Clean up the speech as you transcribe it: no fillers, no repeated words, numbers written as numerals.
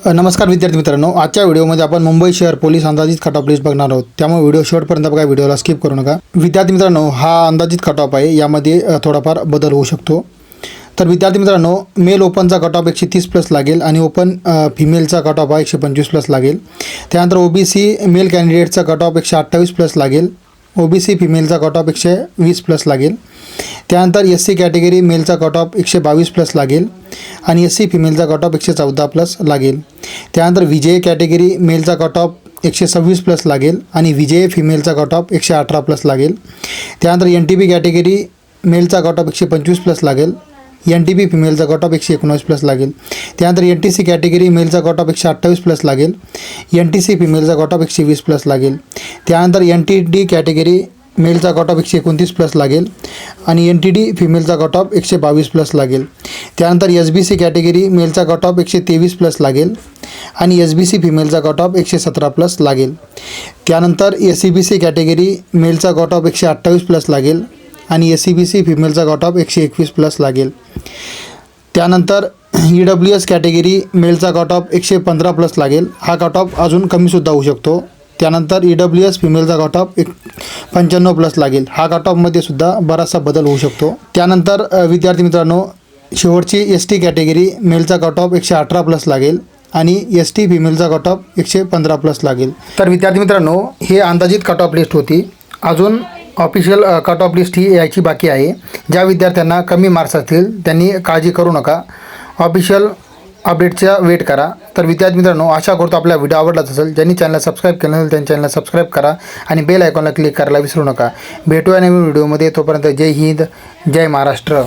नमस्कार विद्यार्थी मित्रांनो, आजच्या व्हिडिओमध्ये आपण मुंबई शहर पोलीस अंदाजित कट ऑफ लिस्ट बघणार आहोत। त्यामुळे व्हिडिओ शेवटपर्यंत बघा, व्हिडिओला स्किप करू नका। विद्यार्थी मित्रांनो, हा अंदाजित कट ऑफ आहे, यामध्ये थोडाफार बदल होऊ शकतो। तर विद्यार्थी मित्रांनो, मेल ओपनचा कट ऑफ 130 प्लस लागेल आणि ओपन फिमेलचा कट ऑफ 125 प्लस लागेल। त्यानंतर ओबीसी मेल कॅन्डिडेटचा कट ऑफ 128 प्लस लागेल। ओबीसी फिमेलचा कट ऑफ 120 प्लस लागेल। त्यानंतर एससी कॅटेगरी मेलचा कट ऑफ 122 प्लस लागेल आणि एससी फिमेलचा कट ऑफ 114 प्लस लागेल। त्यानंतर विजे कॅटेगरी मेलचा कट ऑफ 126 प्लस लागेल आणि विजे फिमेलचा कट ऑफ 118 प्लस लागेल। त्यानंतर एनटीपी कॅटेगरी मेलचा कट ऑफ 125 प्लस लागेल। एनटीपी फिमेलचा कट ऑफ 119 प्लस लागेल। त्यानंतर एनटीसी कॅटेगरी मेलचा कट ऑफ 128 प्लस लागेल। एनटीसी फिमेलचा कट ऑफ 120 प्लस लागेल। त्यानंतर एनटीडी कॅटेगरी मेलचा कट ऑफ 129 प्लस लागेल आणि एनटीडी फिमेलचा कट ऑफ 122 प्लस लागेल। त्यानंतर एसबीसी कॅटेगरी मेलचा कट ऑफ 123 प्लस लागेल आणि एसबीसी फिमेलचा कट ऑफ 117 प्लस लागेल। त्यानंतर एससीबीसी कॅटेगरी मेलचा कट ऑफ 128 प्लस लागेल आणि एससीबीसी फिमेलचा कट ऑफ 121 प्लस लागेल। त्यानंतर ईडब्ल्यूएस कॅटेगरी मेलचा कट ऑफ 115 प्लस लागेल। हा कट ऑफ अजून कमीसुद्धा होऊ शकतो। त्यानंतर ईडब्ल्यूएस फिमेलचा कट ऑफ 95 प्लस लागेल। हा कट ऑफमध्ये सुद्धा बराचसा बदल होऊ शकतो। त्यानंतर विद्यार्थी मित्रांनो, शेवटची एसटी कॅटेगरी मेलचा कट ऑफ 118 प्लस लागेल आणि एसटी फिमेलचा कट ऑफ 115 प्लस लागेल। तर विद्यार्थी मित्रांनो, हे अंदाजित कट ऑफ लिस्ट होती। अजून ऑफिशियल कट ऑफ लिस्ट ही यायची बाकी आहे। ज्या विद्यार्थ्यांना कमी मार्क्स असतील त्यांनी काळजी करू नका, ऑफिशियल अपडेटचा वेट करा। तर विद्यार्थी मित्रांनो, आशा करतो आपला व्हिडिओ आवडलाच असेल। ज्यांनी चॅनलला सबस्क्राईब केलं नसेल त्यांनी चॅनलला सबस्क्राईब करा आणि बेल आयकॉनला क्लिक करायला विसरू नका। भेटूया नवीन व्हिडिओमध्ये, तोपर्यंत जय हिंद, जय महाराष्ट्र।